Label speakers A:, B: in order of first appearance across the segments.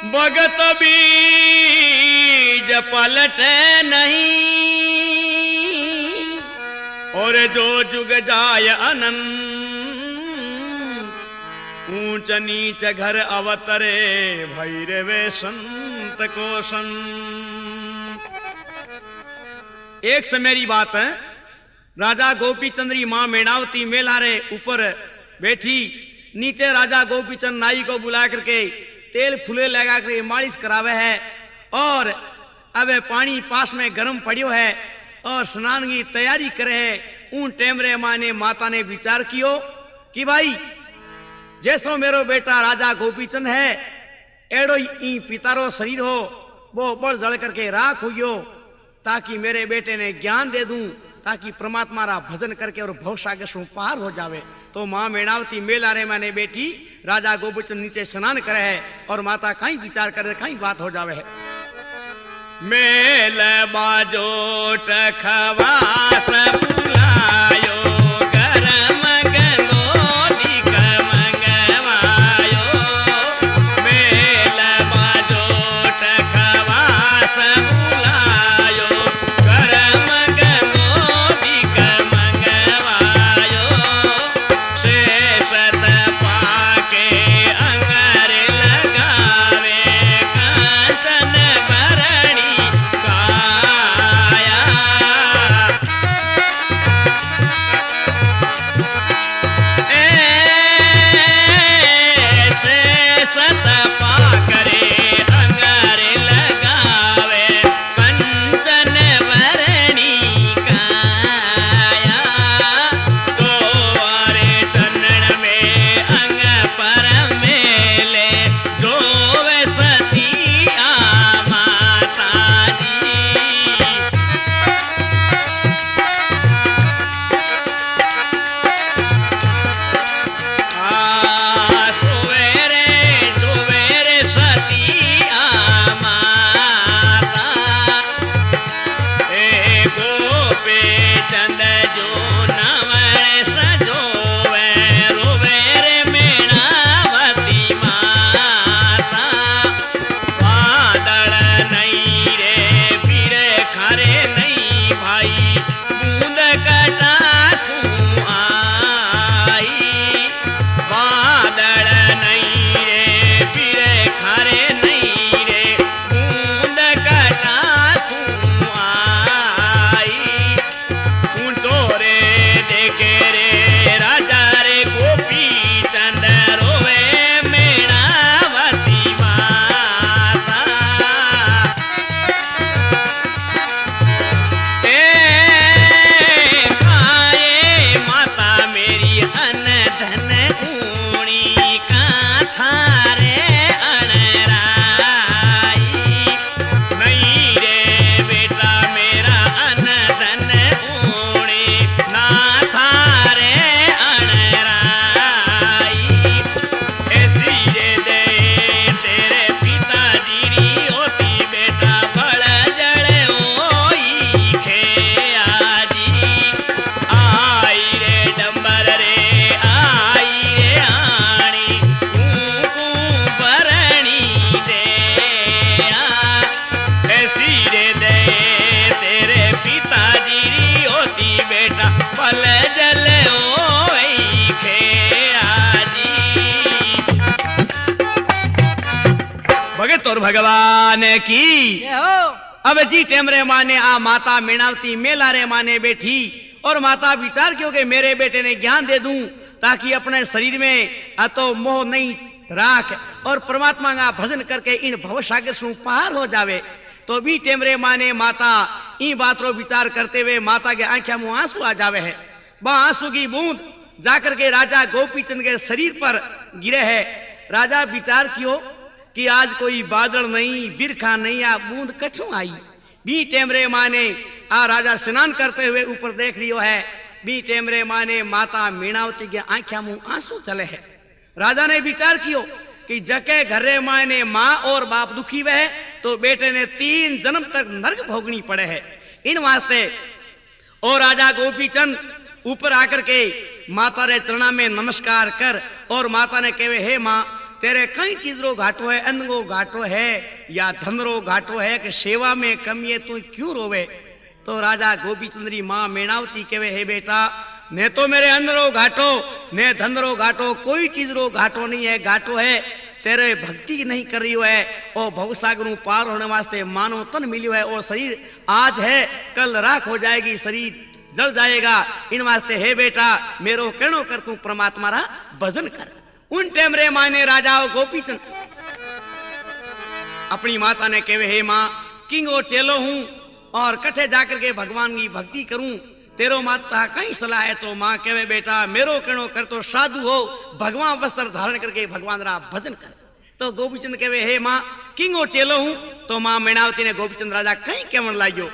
A: भगत बीज पलटे नहीं और जो जुग जाय अनंत ऊंच नीच घर अवतरे भैरवे संत को संत। एक से मेरी बात है, राजा गोपीचंद्री मां मेणावती मेलारे ऊपर बैठी, नीचे राजा गोपीचंद नाई को बुला करके तेल फुले लगा कर मालिश करावे है और अब पानी पास में गर्म पड़ियो है और स्नान की तैयारी करे है। उन टेमरे माँ ने माता ने विचार कियो कि भाई जैसो मेरो बेटा राजा गोपीचंद है एड़ो ई पितारो शरीर हो वो बड़ जल करके राख हुई, ताकि मेरे बेटे ने ज्ञान दे दूं ताकि परमात्मा रा भजन करके और भवसागर से पार हो जावे। तो मां मेणावती मेलारे माने बैठी, राजा गोपीचंद नीचे स्नान करे है और माता कहीं विचार करे कहीं बात हो जावे है। मेल बाजो टखवास बुलायो गरम गंगोली कमंगवायो, मेल बाजो टखवास बुलायो गरम गंगोली कमंगवायो, शेषत पाके अंगर लगावे कांचन भरणी काया। शेषत पाकरे अंगर लगावे कंचन भरणी काया, सोरे चरण में अंग पर मेले जोवे सती आ माता जी। सोवेरे सती आ माता, ए गोपे चंद जो नवर सजोवे रोवेरे मेणावती माता, बादल नहीं रे फिरे खरे नहीं भाई बूंद कटासू आई, बादल नहीं रे फिरे खरे नहीं रे बूंद कटासू आई, ऊंचो रे देखे रे राजा रे गोपी चंद रोवे मेणावती माता। खाए माता मेरी अन धन ऊणी का थारे अणराई, नहीं रे बेटा मेरा अन धन ऊणी ना थारे अणराई, ऐसी रे दे तेरे पिताजी री होती बेटा बड़ जड़े होई खेयाजी, आई रे डंबर रे आई रे आणी कू भरणी दे ऐसी रे दे तेरे पिताजी री होती बेटा पल जल होई खेयाजी। भगत और भगवान की अब जी टेमरे माने आ माता मेणावती मेलारे माने बैठी और माता विचार क्यों कि मेरे बेटे ने ज्ञान दे दूं ताकि अपने शरीर में अतो मोह नहीं राख और परमात्मा का भजन करके इन भवसागर से पार हो जावे। तो भी टेमरे माने माता इन बात रो विचार करते हुए माता के आंखों में आंसू आ जावे है। वह आंसू की बूंद जाकर के राजा गोपीचंद के शरीर पर गिरे है। राजा विचार कियो कि आज कोई बादल नहीं बिरखा नहीं आ बूंद कछू आई। बी टेमरे माने आ राजा स्नान करते हुए ऊपर देख रियो है। बी टेमरे माने माता मीणावती के आंखों में आंसू चले है। राजा ने विचार कियो कि जके घरे माने माँ और बाप दुखी वह तो बेटे ने 3 जन्म तक नरक भोगनी पड़े है। इन वास्ते और राजा गोपीचंद ऊपर आकर के माता रे चरणा में नमस्कार कर और माता ने कहे हे माँ तेरे कई चीज रो घाटो है, अन्न रो घाटो है या धन रो घाटो है कि सेवा में कमी है, तू क्यों रोवे? तो राजा गोपीचंद्री माँ मेणावती कहवे, हे बेटा, ने तो मेरे अन्न रो घाटो ने धन रो घाटो, कोई चीज रो घाटो नहीं है। घाटो है तेरे भक्ति नहीं कर रही है और भवसागर पार होने वास्ते मानव तन मिलियो है और शरीर आज है कल राख हो जाएगी, शरीर जल जाएगा। इन वास्ते हे बेटा मेरो कहनो कर, तू परमात्मा रा भजन कर। उन टाइम रे माने राजा गोपीचंद अपनी माता ने कहे, हे माँ किंगो चेलो हूं और कठे जाकर के भगवान की भक्ति करूं, तेरो माता कई सलाह है। तो माँ कहे, बेटा मेरो कहनो कर, तो साधु हो भगवान वस्त्र धारण करके भगवान रा भजन कर। तो गोपीचंद कहे, हे माँ किंगो चेलो हूं। तो माँ मेणावती ने गोपीचंद राजा कई कहन लाग्यो,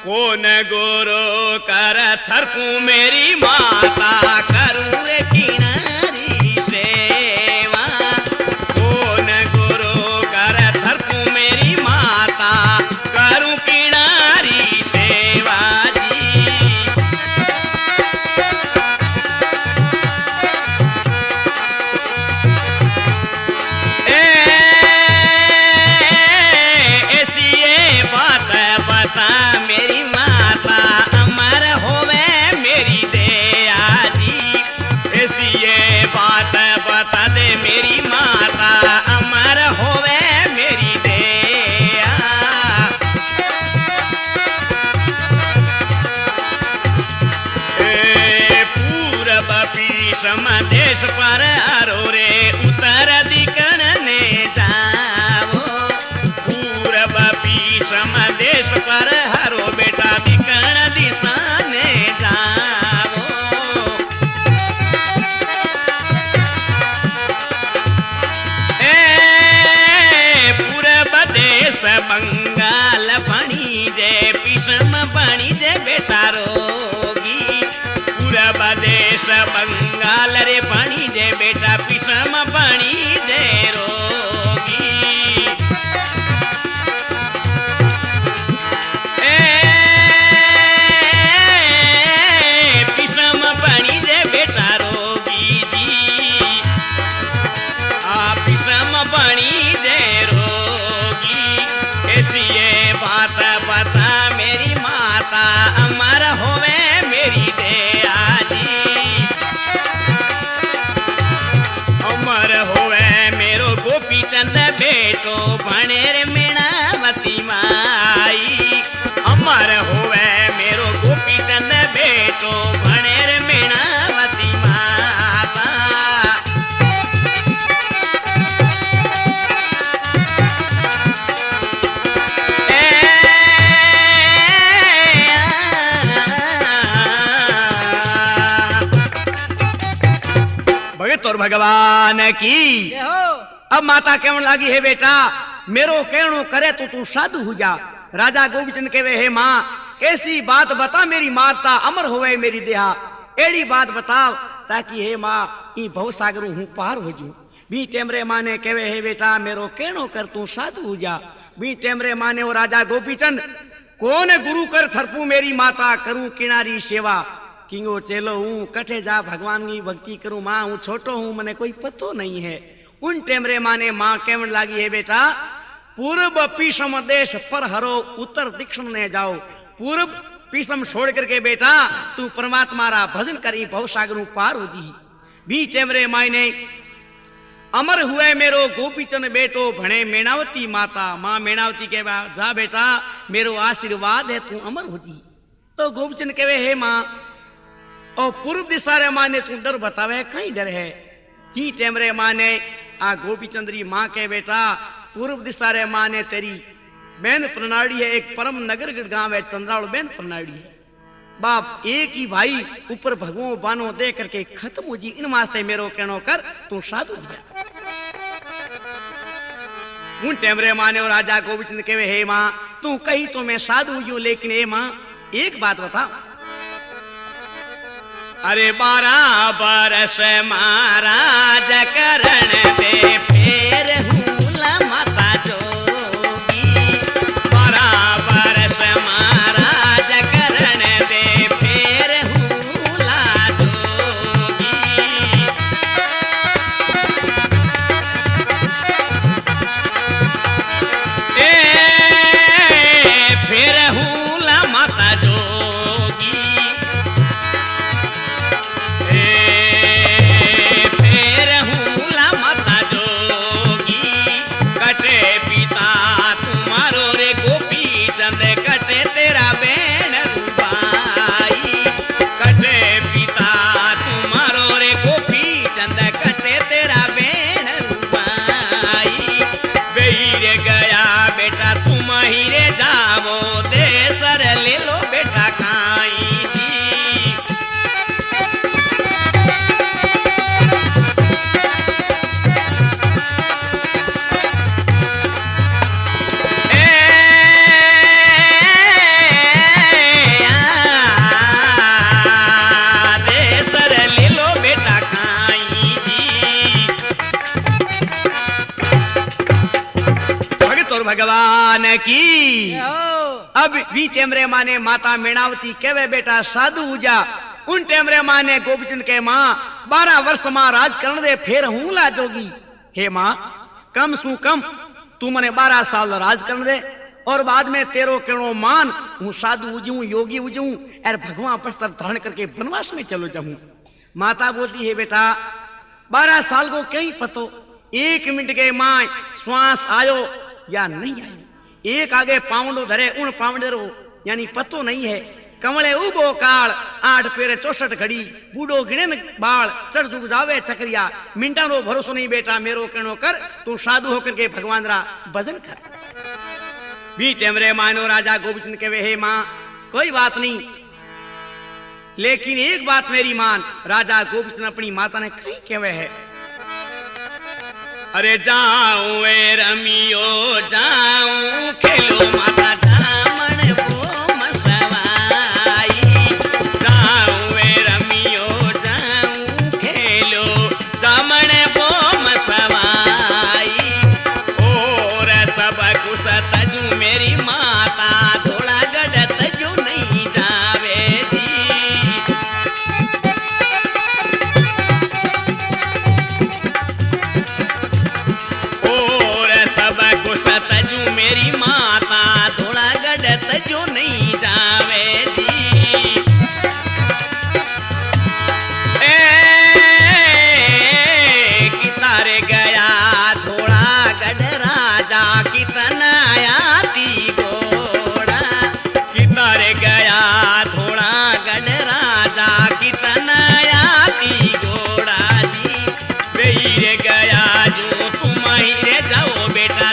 A: कौन गुरु कर थरपू मेरी माता, करूं रे किनारी सेवा। कौन गुरु कर थरपू मेरी माता, करूं किनारी सेवा जी। ऐसी ये बात बता मेरी माता, अमर होवे मेरी दया जी। ऐसी ये बात बता दे मेरी माता, अमर होवे मेरी दया। पूरब पीछम देश पर आरो रे, उत्तर दिकन ने जाओ। पूरब पीछम देश पर हरो बेटा, दिकन दिशा ने जाओ। पूरब देश बंगाल बनी जे, पीछम बनी जे बेटा रोगी। पूरब देश बंगाल रे बनी जे बेटा, पीछम बनी जे रोगी। पीछम बनी जे बेटा रोगी जी, पीछम बनी जे रोगी। ऐसी ये बात बता मेरी माता, अमर होवे मेरी दया जी। अमर होवे मेरो गोपीचंद बेटो, बने रे मेणावती माई। अमर होवे मेरो गोपीचंद बेटो, बने रे मेणावती माता। भगत और भगवान की। अब माता कहने लगी, हे बेटा मेरो कहनो करे तो तू साधु हो जा। राजा गोपीचंद कहे, हे माँ ऐसी बात बता मेरी माता, अमर होवे मेरी देहा। एड़ी बात बताओ ताकि हे माँ ई भव सागर हूँ पार हो जू। बी टेमरे माँ ने कहे, हे बेटा मेरो कहनो कर, तू साधु हो जा। बी टेमरे माँ ने वो राजा गोपीचंद, कौन गुरु कर थरपू मेरी माता, करूं किनारी सेवा। किंगो चेलो हूँ कठे जा भगवान की भक्ति करूं, माँ हूँ छोटो हूँ मने कोई पतो नहीं है। उन टेमरे माँ ने माँ कहने लगी, है बेटा पूर्व पीछम देश पर हरो, उत्तर दक्षिण ने जाओ। पूर्व पीछम छोड़ करके बेटा तू परमात्मा रा भजन करी, भव सागर पार हो दी। भी टेमरे माँ ने अमर हुए मेरो गोपीचंद बेटो, भणे मेणावती माता। माँ मेणावती के जा बेटा मेरो आशीर्वाद है, तू अमर हो जी। तो गोपीचंद कहे, हे माँ और पूर्व दिशा रे माँ ने तू डर बतावे, कहीं डर है। जी टेमरे माँ ने आ गोपीचंद्री माँ के बेटा पूर्व दिशा रे माँ ने तेरी बहन प्रणाली है, एक परम नगर गांव है चंद्रावल बहन प्रणाली है। बाप एक ही भाई ऊपर भगवो बानो दे करके खत्म हो जी। इन वास्ते मेरो कहनो कर, तू साधु हो जा। उन टेमरे माँ ने और राजा गोपीचंद कहे, हे माँ तू कही तो मैं साधु हूं, लेकिन हे माँ एक बात बता। अरे 12 बरस महाराज करण दे, फेर हूला माता जोगी। 12 बरस महाराज करण दे, फेर हूला जोगी। खाई जी। भगवान की अब भी टेमरे माँ ने माता मेणावती केवे बेटा साधु उजा उन टेमरे माँ ने गोपीचंद के माँ 12 वर्ष माँ राज करने दे फिर हूं ला जोगी। हे माँ कम सु कम तू मने 12 साल राज करने दे और बाद में तेरो करो मान हूँ साधु उजू योगी उजू और भगवान पस्तर धारण करके वनवास में चलो जाऊं। माता बोलती है बेटा 12 साल को कहीं पतो 1 मिनट के माँ श्वास आयो या नहीं आयो, एक आगे पाउंडो धरे उन पाउंडरो यानी पतो नहीं है। कमले उबो काल 8 पेरे 64 घड़ी बूढ़ो गिणे बाल चढ़ जुग जावे चक्रिया मिंटा नो भरोसो नहीं बेटा मेरो कहनो कर तू साधु होकर के भगवान रा भजन कर। भी टेमरे मानो राजा गोपीचंद के वे हे माँ कोई बात नहीं लेकिन एक बात मेरी मान। राजा गोपीचंद अपनी माता ने कहीं कहवे है अरे जाऊं वे रमियो जाऊं खेलो माता जामन वो मसवाई। जाऊं वे रमियो जाऊं खेलो जामन वो मसवाई। और सब कुछ तजू मेरी माता थोड़ा गड़ तजू नहीं जावे जी। तजू मेरी माता थोड़ा गड़ तजू नहीं जावे जी। कितारे गया थोड़ा गड़ राजा कितना आती घोड़ा। कितारे गया थोड़ा गड़ राजा कितना आती घोड़ा जी। बेरे गया जो तुम ही जाओ बेटा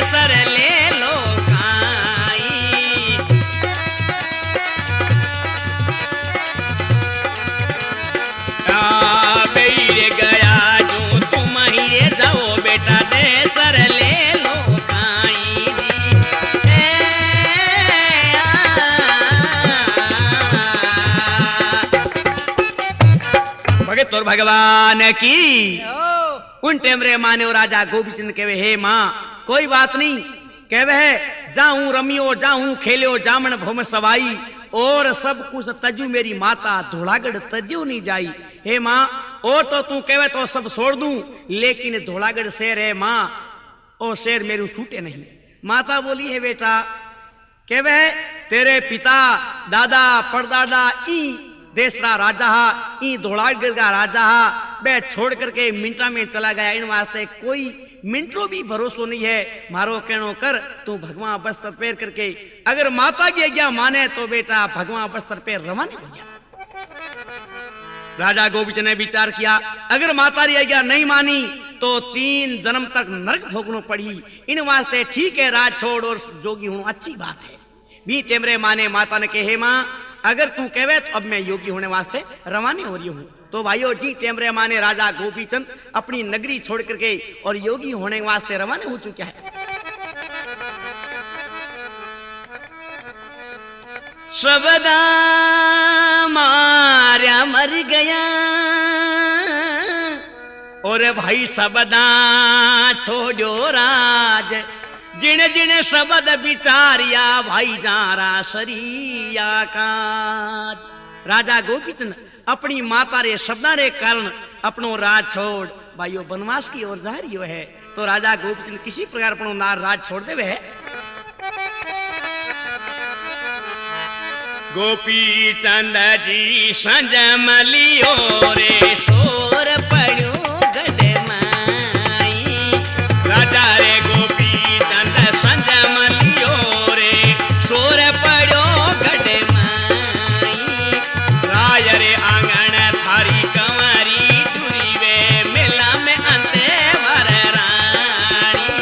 A: सर ले लो खाई। बेरे गया जो तुम ही जाओ बेटा दे सर ले लो खाई। भगत और भगवान की उन टेमरे माने राजा गोपीचंद के हे माँ कोई बात नहीं कहवे है जाऊं रमियो जाऊं खेलियो जामन भूम सवाई। और सब कुछ तजू मेरी माता धोलागढ़ तजू नहीं जाई। हे माँ और तो तू कहवे तो सब छोड़ दूं लेकिन धोलागढ़ शेर है माँ ओ शेर मेरू छूटे नहीं। माता बोली है बेटा कहवे तेरे पिता दादा परदादा ई देशरा राजा हा ई धोलागढ़ का राजा हा बे छोड़ करके मिंटा में चला गया। इन वास्ते कोई मिनटों भी भरोसो नहीं है। मारो कहनो कर तू भगवान बस्तर पैर करके अगर माता की आज्ञा माने तो बेटा भगवान बस्तर पैर रवाना हो जा। राजा गोपीचंद ने विचार किया अगर माता की आज्ञा नहीं मानी तो 3 जन्म तक नरक भोगनो पड़ी। इन वास्ते ठीक है राज छोड़ और जोगी हूं अच्छी बात है। भी टेमरे माने माता ने कहे माँ अगर तू कहवे तो अब मैं योगी होने वास्ते रवानी हो रही हूं। तो भाइयों जी टेमरे माने राजा गोपीचंद अपनी नगरी छोड़ करके और योगी होने वास्ते रवाना हो चुका है। सबदा मार्या मर गया और भाई सबदा छोड़ो राज। जिन जिन शब्द विचारिया भाई जारा सरिया काज। राजा गोपीचंद अपनी माता रे शब्दा रे कारण अपनो राज छोड़ भाइयों वनवास की ओर जा रही है। तो राजा गोपीचंद किसी प्रकार अपनो राज छोड़ देवे है। गोपीचंद जी संजम लियो रे शोर पड़ो गडमाई। राजा रे गोपीचंद संजम लियो रे शोर पड़ो गडमाई। राय रे आंगन थारी कंवरी चुरी वे मेला में अंते वर रानी।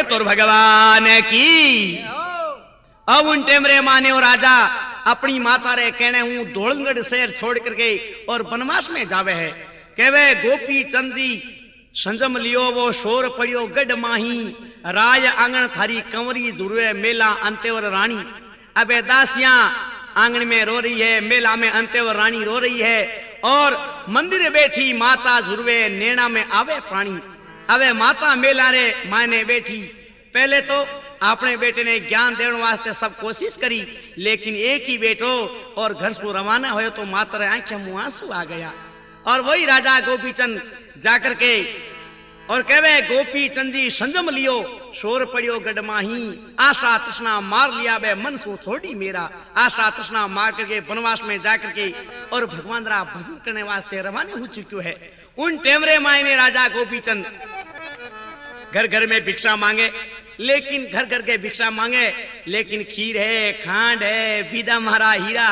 A: तो भगवान की। अब उन टेमरे माने और राजा अपनी माता रे कहने हूं धोलगढ़ शहर छोड़ करके और बनवास में जावे है। कहवे गोपी चंद जी संजम लियो वो शोर पड़ियो गढ़ माही, राय आंगन थारी कंवरी जुर्वे मेला अंतेवर रानी। अबे दासियां आंगन में रो रही है, मेला में अंतेवर रानी रो रही है, और मंदिर बैठी माता जुर्वे नैना में आवे प्राणी। अबे माता मेला रे माने बैठी, पहले तो अपने बेटे ने ज्ञान देने वास्ते सब कोशिश करी, लेकिन एक ही बेटो और घर से रवाना हो तो माता रे आंखें मुंह आंसू आ गया। और वही राजा गोपीचंद जाकर के और कहवे गोपी चंद जी संजम लियो शोर पड़ियो गढ़ माही, आशा तृष्णा मार लिया बे मन सो छोड़ी मेरा। आशा तृष्णा मार करके वनवास में जाकर के और भगवान रा भजन करने वास्ते रवाना हो चुके है। उन टेमरे मायने राजा गोपीचंद घर घर में भिक्षा मांगे, लेकिन घर घर के भिक्षा मांगे, लेकिन खीर है, खांड है, बीदा मारा हीरा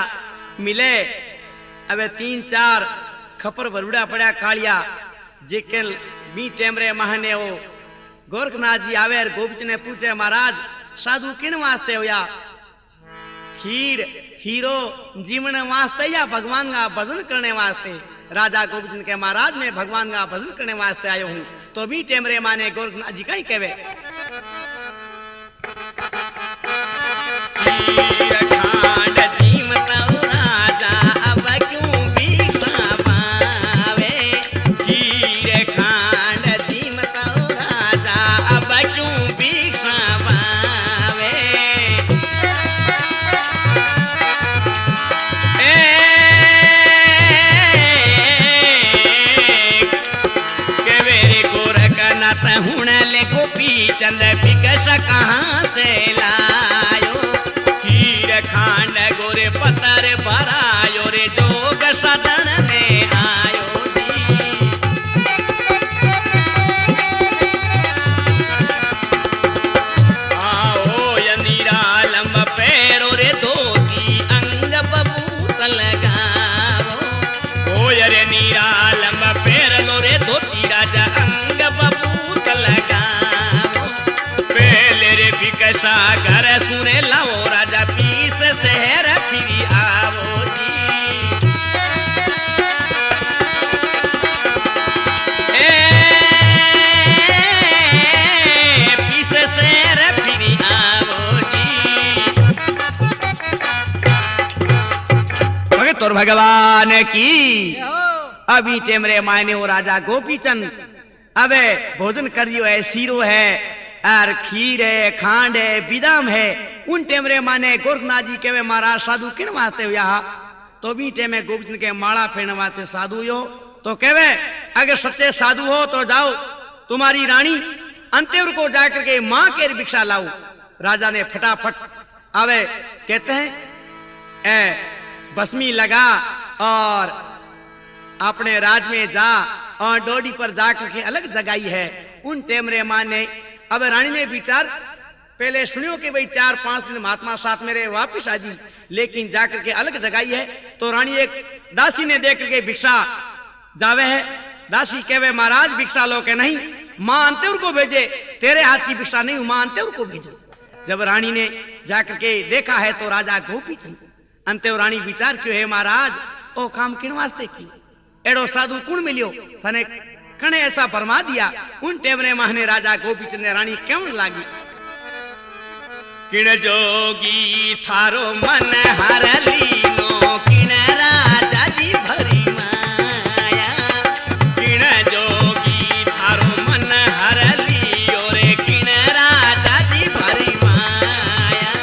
A: मिले। अबे 3-4 खपर बरुड़ा पड़ा कालिया जेके बी टेमरे महाने हो। गोरखनाथ जी आवे और गोपीचंद ने पूछे महाराज साधु किन वास्ते होया? खीर हीरो जीवन वास्ते या भगवान का भजन करने वास्ते? राजा गोपीचंद के महाराज मैं भगवान का भजन करने वास्ते आयो हूं। तो भी टेमरे माने गोरखनाथ जी कहीं कहवे खांड जीमता राजा अब क्यों भिक्षा पावे, खीर खांड जीमता राजा अब क्यों भिक्षा पावे। केवेरे गोरखनाथ हुण ले गोपीचंद भिक्षा कहाँ से लायो, खांड गोरे पतर भरायो रे जोग सदन में आयो जी। आओ यनीरा लंब पैरो रे धोती अंग बबूत लगाओ, ओ यरे नीरा लंब पैर लो रे धोती राजा अंग बबूत लगाओ। पहले रे भिक्षा घर सुने लाओ राजा शहर फिरी आवो जी। पीस शहर फिरी आवो जी। भगत और भगवान की। अभी टेमरे मायने हो राजा गोपीचंद अबे भोजन करियो है, सीरो है और खीर है, खांड है, बिदाम है। उन टेमरे माने गोरखनाथ जी कहवे महाराज साधु किन वास्ते हो यहाँ? तो भी टेमे गोपीचंद के माला फेरने वास्ते साधु हो। तो कहवे अगर सच्चे साधु हो तो जाओ तुम्हारी रानी अंतेवर को जाकर के मां के भिक्षा लाओ। राजा ने फटाफट आवे कहते हैं भस्मी लगा और अपने राज में जा और डोडी पर जाकर के अलग जगाई है। उन टेमरे माने अब रानी ने विचार पहले सुनियो कि भाई 4-5 दिन महात्मा साथ मेरे वापिस आ जी, लेकिन जाकर के अलग जगाई है। तो रानी एक दासी ने देख करके भिक्षा जावे है। दासी कहवे महाराज भिक्षा लो के नहीं, मां अंतेवर को भेजे, तेरे हाथ की भिक्षा नहीं, मां अंतेवर को भेजो। जब रानी ने जाकर के देखा है तो राजा गोपीचंद अंतेवर रानी विचार क्यों है महाराज ओ काम किन वास्ते की? एड़ो साधु कुण मिलियो थने कने ऐसा फरमा दिया? उन टेमरे माने राजा गोपीचंद ने रानी केवण लागी किण जोगी थारो मन हरलीनो, किण राजा जी भरी माया, किण जोगी थारो मन हरलियो रे, किण राजा जी भरी माया।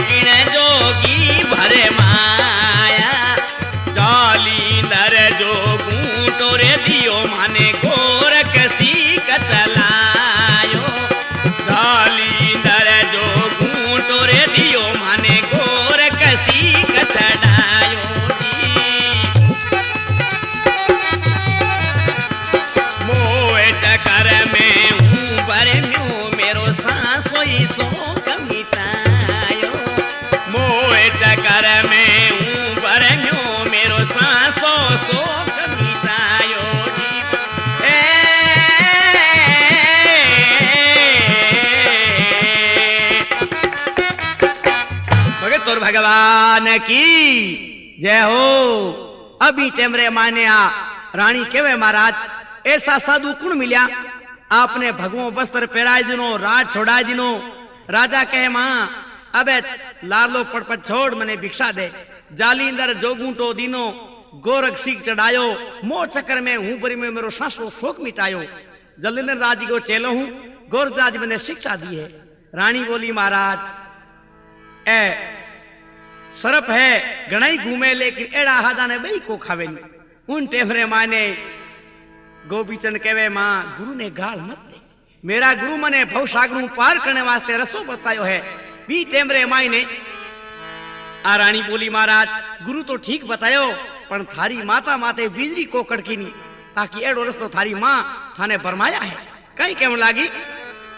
A: किण जोगी भरे माया, जाली
B: शोक मिटायो।
A: मोए चक्कर में हूँ भरम्यो मेरो सांसो शोक मिटायो जी। भगत और भगवान की जय हो। अभी टेमरे माने आ रानी केवे महाराज ऐसा साधु कुण मिल्या आपने भगवो वस्त्र पहराय दिनो राज छोड़ाय दिनो। राजा कहे मां अबे लालो पड़पट छोड़ मने भिक्षा दे। जालींदर जोगूटो दीनो गोरख सीख चढ़ायो। मोह चक्कर में हूं परी में मेरो सांसो शोक मिटायो। जलिंदर राज को चेलो हूं गोरख राज मैंने शिक्षा दी है। रानी बोली महाराज ए सरप है घणाई घूमे लेकिन एड़ा हादा ने बई को खावे नहीं। उन टेमरे माने गोपीचंद कहवे मां गुरु ने गाल मत दे। मेरा गुरु मने भव सागर पार करने वास्ते रसो बतायो है। बी टेमरे माई ने आ रानी बोली महाराज गुरु तो ठीक बतायो पण थारी माता माते बिजली को कड़की नहीं ताकि एड़ो रस्तो थारी मां थाने बरमाया है। कहीं केम लागी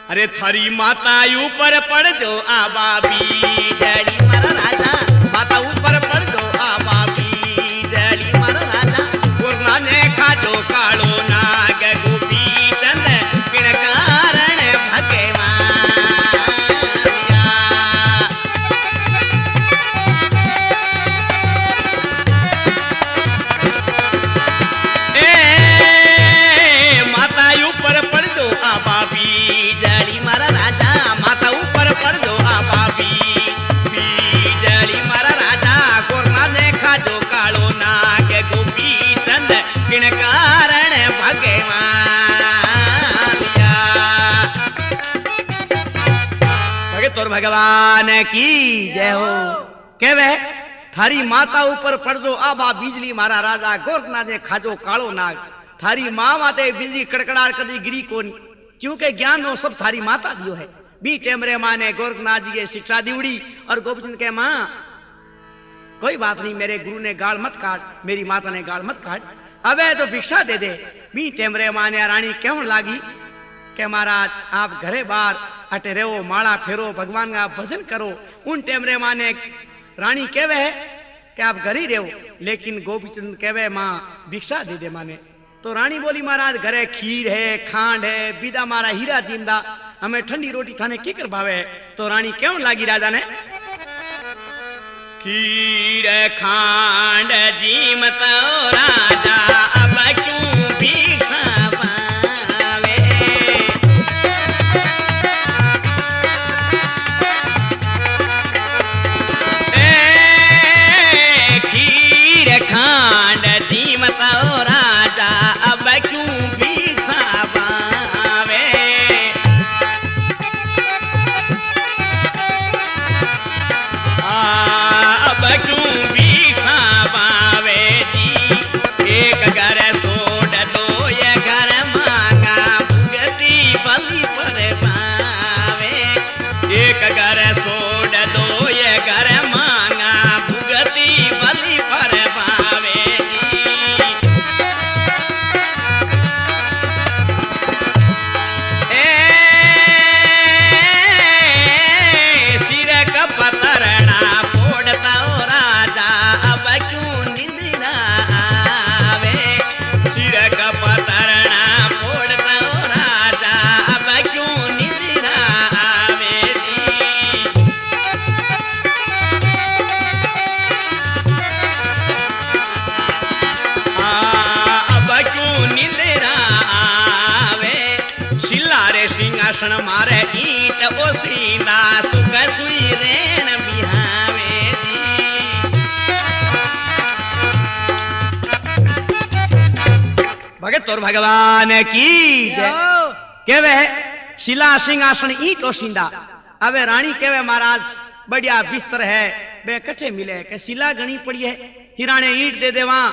A: अरे थारी माता ऊपर पड़ जो आबा बीजड़ी मारा राजा माता ऊपर पड़ जो आबा बीजड़ी मारा राजा गुरना ने खाजो कालो नाग गोपी चंद बिन कारण भगवान माता ऊपर पड़ जो आबा बीजड़ी मारा राजा माता ऊपर पड़ जो आबा बीजड़ी मारा राजा गुरना ने खाजो कालो नाग गोपी चंद बिन कारण भगवान भगत और भगवान की जय हो। केवे थारी माता ऊपर पड़जो आबा बिजली मारा राजा गोरखनाथ ने खाजो कालो नाग। थारी मां माते बिजली कड़कड़ार कदी गिरी कोनी क्योंकि ज्ञान नो सब थारी माता दियो है। बी टेमरे मां ने गोरखनाथ जी के शिक्षा दीवड़ी और गोपीचंद के मां कोई बात नहीं मेरे गुरु ने गाल मत काट मेरी माता ने गाल मत काट अबे तो भिक्षा दे दे। बी टेमरे मां ने रानी कहन लागी के महाराज आप घरे बार अटे रहो माला फेरो भगवान का भजन करो। उन टेमरे मां ने रानी कहवे है कि आप घर ही रहो लेकिन गोपीचंद कहवे मां भिक्षा दे दे माने। तो रानी बोली महाराज घरे खीर है खांड है बीदा मारा हीरा जिंदा हमें ठंडी रोटी थाने की कर भावे है। तो रानी क्यों लागी राजा ने खीर खांड जीमत राजा अब क्यों भिक्षा पावे। खीर खांड जीमत राजा अब क्यों भिक्षा पावे। अब क्यों भिक्षा पावे जी। एक घर छोड़ दो ये घर मांगा भुगती बलि पर पावे। एक घर छोड़ दो ये घर मांगा भुगती बलि पर पावे जी। सिर का पतरना फोड़ता ओ राजा अब क्यों नींद ना आवे। सिर का पतरना फोड़ता ओ राजा अब क्यों नींद ना आवे जी। अब क्यों नींद ना आवे। शिलारे सिंहासन मारे ईट ओ सीना सुख सुई रेन बिहावे जी। भगत और भगवान की जय। केवे शिला सिंहासन ईट ओ सींदा। अबे रानी केवे महाराज बढ़िया बिस्तर है बे कट्ठे मिले के शिला गणी पड़ी है हिराने ईट दे देवा।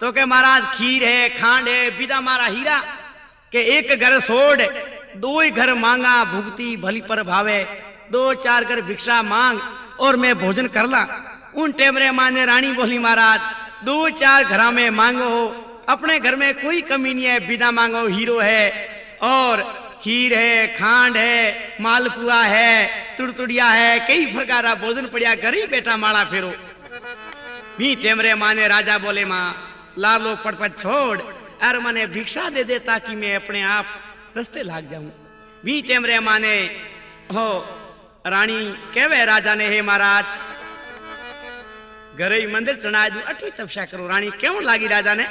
A: तो के महाराज खीर है खांड है बिदा मारा हीरा के एक घर छोड़ दो ही घर मांगा भुगती भली पर भावे। दो चार घर भिक्षा मांग और मैं भोजन कर ला। उन टेमरे मां ने रानी बोली महाराज दो चार घर में मांगो अपने घर में कोई कमी नहीं है बिना मांगो हीरो है और खीर है, खांड है, मालपुआ है, तुड़तुड़िया है, कई प्रकार का भोजन पड़िया घरी बैठा माला फेरो। भी टेमरे माने राजा बोले मां लालो पटपट छोड़ और मने भिक्षा दे दे ताकि मैं अपने आप रस्ते लाग जाऊं। भी टेमरे माने हो रानी कहवे राजा ने हे महाराज घरे मंदिर चढ़ा दू अठी तपस्या करो। रानी क्यों लागी राजा ने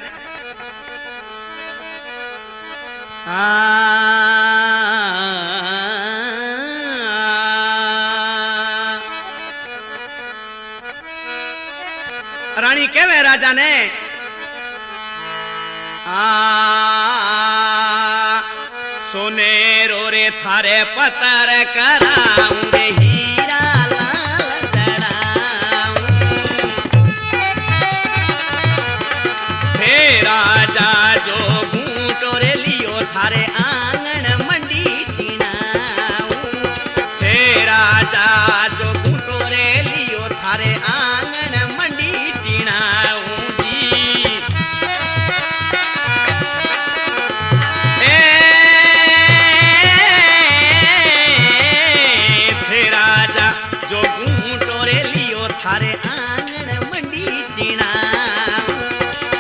A: रानी कहवे राजा ने सोने रो रे थारे पतर कराऊंगे हीरा लाल चढ़ाऊं। हे राजा जो घूंटो रे लियो थारे आंगन मंडी चिनाऊं। हे राजा जो घूंटो रे लियो थारे आंगन मंडी चिनाऊं जी। जो घूंटो रे लियो थारे आंगन मंडी चिनाऊं।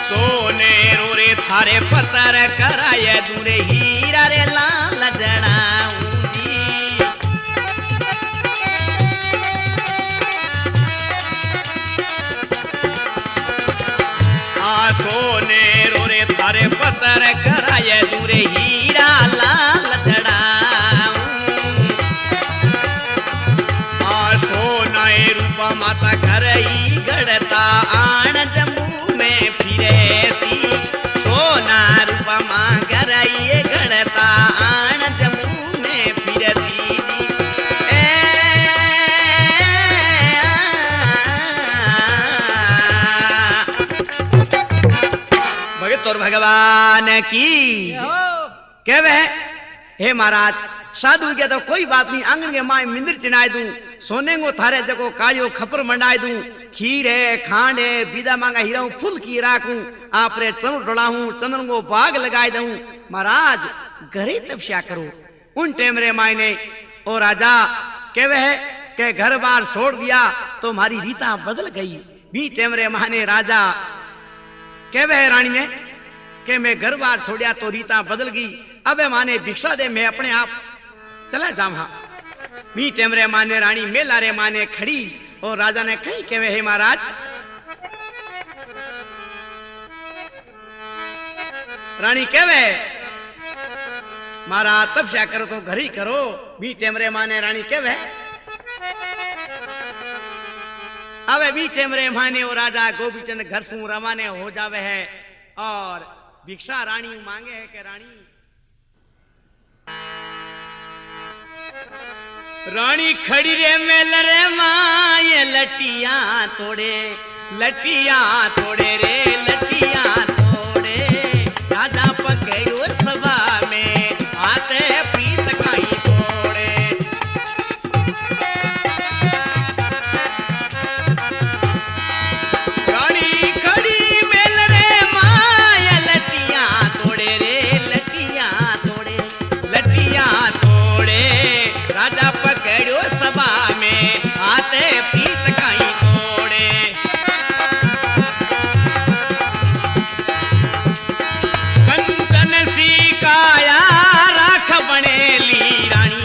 A: सोने रो रे थारे पतर कराए दूरे हीरा रे लाल जड़ाऊं जी। सोने रो रे थारे पतर कराए दूरे हीरा लाल जड़ाऊं। सोनाए रूपा माता घर ही गढ़ता आण जम्मू में फिरे थी। सोना रूपा माँ घर ही गढ़ता आण जम्मू में फिरती भगत और भगवान की कहवे हे महाराज साधु के तो कोई बात नहीं आंगन के माए मिंदिर चिनाए दू। सोने को थारे जको कायो खपर मंडाए दू। खीर है, खांड है, बीदा मांगा हीरा फुल की राखूं। आपरे चंद्र डोलाऊं, चंदन को बाग लगाए दूं। महाराज घरे तपस्या करो। उन टेमरे माए ने ओ राजा कहवे है के घर बार छोड़ दिया तो हमारी रीता बदल गई। भी टेमरे माने राजा कहवे है रानी ने के मैं घर बार छोड़िया तो रीता बदल गई। अब माने भिक्षा दे मैं अपने आप चला जाऊं। मी टेमरे माने रानी मेला रे माने खड़ी और राजा ने कही कहवे हे महाराज रानी कहवे मारा तपस्या करो तो घर ही करो। मी टेमरे माने रानी कहवे अब भी टेमरे माने और राजा गोपीचंद घर से रवाने हो जावे है और भिक्षा रानी मांगे है कि रानी रानी खड़ी रे मेल रे माए लटिया तोड़े रे लटिया तोड़े। राजा पकड़ो सभा में आते पीत काई तोड़े। रानी खड़ी मेल रे माए लटिया तोड़े रे लटिया तोड़े राजा पकड़ो सभा में आते पीत काई तोड़े। कंचन सी काया राख बनेली रानी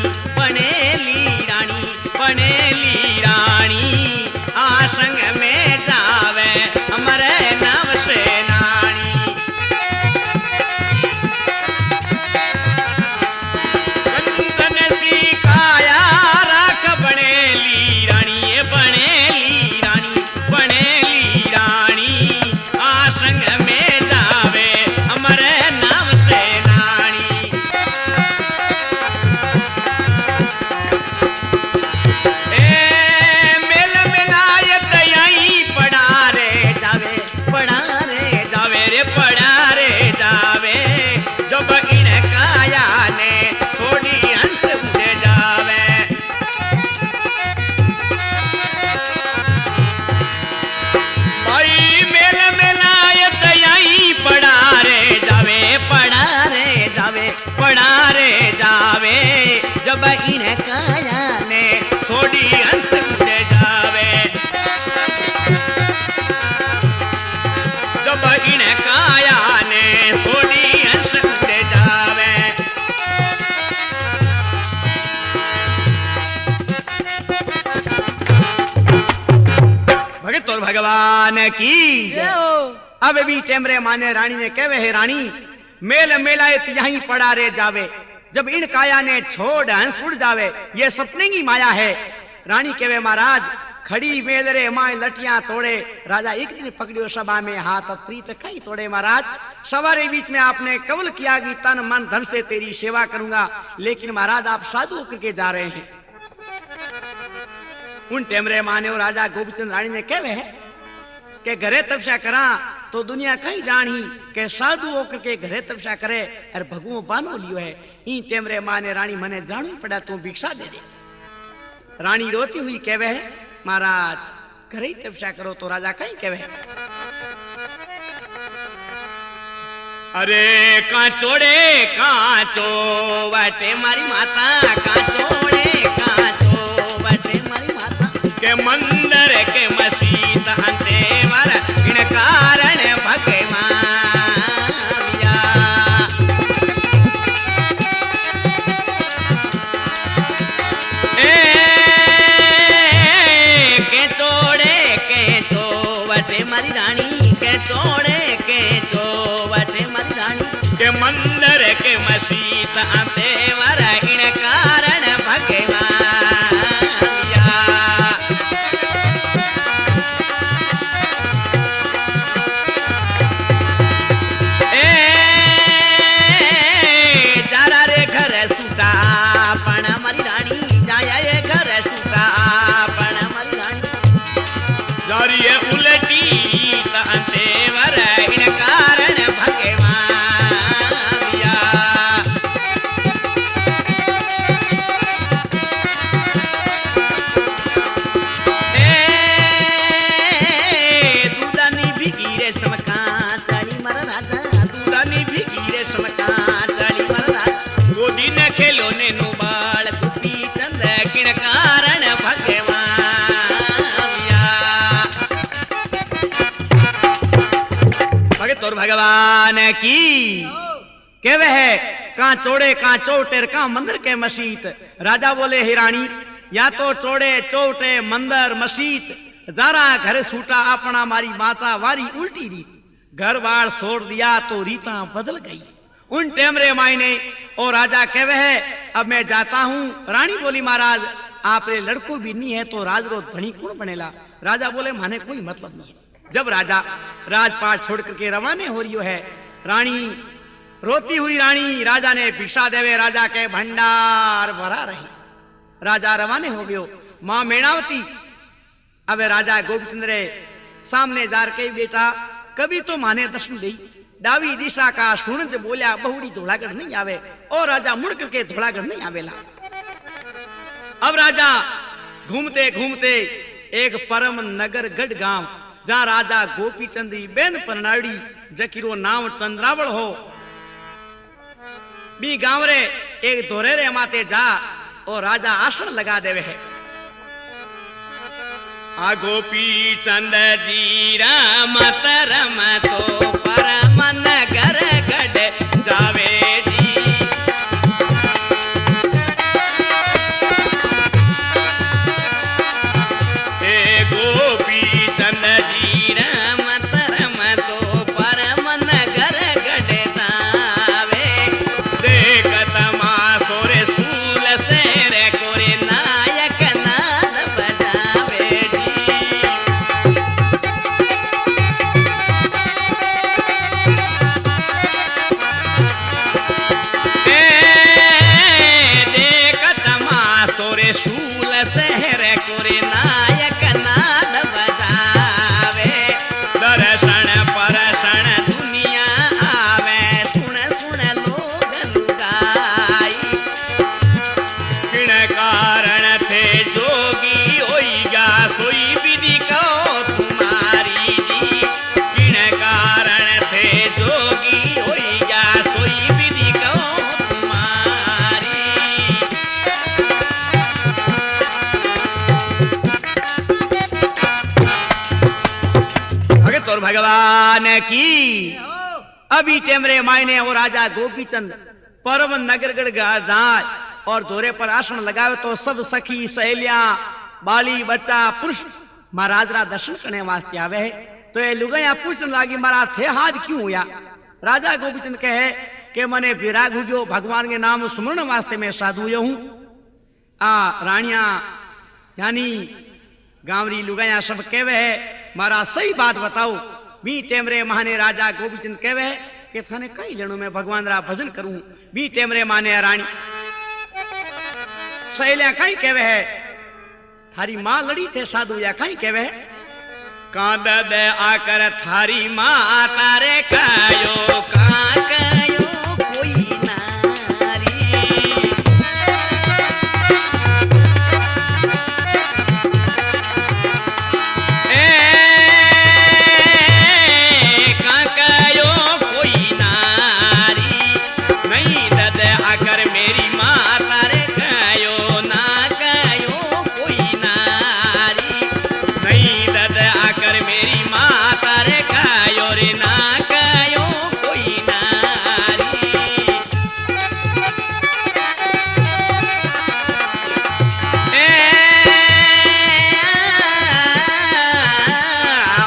A: आसंग में जावे हमारे नव से नानी। बनेली रानी आसंग में जावे हमारे नाम से नानी। मेल मिलायत यहीं पड़ा रे जावे भगवान की
B: जय
A: जय।
B: हो।
A: अब भी टेमरे माने रानी ने कहवे है रानी मेल मेलायत यहीं पड़ा रे जावे, जब इन काया ने छोड़ हंस उड़ जावे, ये सपने की माया है। रानी कहवे महाराज खड़ी मेल रे माए लटियां तोड़े, राजा एक दिन पकड़ियो सभा में हाथ प्रीत कहीं तोड़े। महाराज सवारे बीच में आपने कवल किया कि तन मन धन से तेरी सेवा करूंगा, लेकिन महाराज आप साधु होकर के जा रहे हैं। उन टेमरे माने और राजा गोपीचंद रानी ने कहवे है कि घरे तपस्या करा तो दुनिया कहीं जानी के साधु होकर के घरे तपस्या करे और भगवो बानो लियो है। ई टेमरे माने रानी मने जाणू ही पड़ा, तू भिक्षा दे दे। रानी रोती हुई कहवे है महाराज घरे ही तपस्या करो तो राजा कहीं कहवे है
B: अरे कांचोड़े कांचो बटे मारी माता, कांचोड़े कांचो बटे मारी माता के मंदिर के मसीत अंते वर इन कारण भगवान के तोड़े के तो बटे मारी रानी, के तोड़े के तो बटे मारी रानी के मंदिर के मसीत अंते वर इन कारण भगवान खेलो ने नु बाल कुपी चंद किन कारण
A: भगत और भगवान की कहवे है कहाँ चौड़े कहाँ चौटेर कहाँ मंदिर के मसीत। राजा बोले हे रानी या तो चौड़े चौटे मंदिर मसीत, जारा घर सूटा अपना मारी माता वारी उल्टी रीत, घर बार छोड़ दिया तो रीता बदल गई। उन टेमरे मायने और राजा कहवे है अब मैं जाता हूँ। रानी बोली महाराज आप रे लड़को भी नहीं है तो राज रो धनी कौन बनेला। राजा बोले माने कोई मतलब नहीं है। जब राजा राजपाट छोड़ करके रवाने हो रही है, रानी रोती हुई रानी राजा ने भिक्षा देवे, राजा के भंडार भरा रही। राजा रवाने हो गयो। मां मेणावती अब राजा गोपीचंद्र सामने जार के बेटा कभी तो माने दर्शन दी, डावी दिशा का सुनज बोलिया बहुड़ी धोलागढ़ नहीं आवे, और राजा मुड़ करके धोलागढ़ नहीं आवेला। अब राजा घूमते घूमते एक परम नगर गढ़ गांव जहां राजा गोपीचंद बेन परनाड़ी जकीरो नाम चंद्रावल हो, बी गांव रे एक धोरे रे माते जा और राजा आसन लगा देवे है।
B: आ गोपी चंद जी राम तरम तो परम नगर गढ़ जावे जी। ए गोपी चंद जी राम तरम तो परम नगर गढ़ जावे। देखत मां सोरे सूल से रे कोरे नायक नाद बजावे जी। देखत मां सोरे सूल से रे कोरे नायक नाद बजावे। दर्शन परशन दुनिया आवे, सुन सुन लोग लुगाई। किण कारण थे जोगी होइगा सोई विधि को तुम्हारी जी। किण कारण थे जोगी होइगा सोई विधि को तुम्हारी।
A: भगत और भगवान की अभी टेमरे मायने और राजा गोपीचंद परम नगरगढ़ जाए और दौरे पर आसन लगावे तो सब सखी सहेलियां बाली बच्चा पुरुष महाराज रा दर्शन करने वास्ते आवे है। तो ये लुगाया पूछने लगी महाराज थे हाथ क्यों हुआ? राजा गोपीचंद कहे कि मने विराग हो गयो, भगवान के नाम सुमरण वास्ते मैं साधु हूं। रानिया यानी गांवरी लुगाया सब कहवे है महाराज सही बात बताओ। बी टेमरे माने राजा गोपीचंद कहवे है कि थाने कई लेणो मैं भगवान रा भजन करूं। बी टेमरे माने रानी सहेलिया कई कहवे है थारी मां लड़ी थे साधु या कई कहवे है कांद दे आकर थारी मां तारे कायो
B: कायो कोई नारी
A: कायो कोई नारी नहीं दे आकर मेरी मां तारे कायो ना कायो कोई नारी नहीं दे आकर मेरी मां तारे कायो रे ना कायो कोई नारी।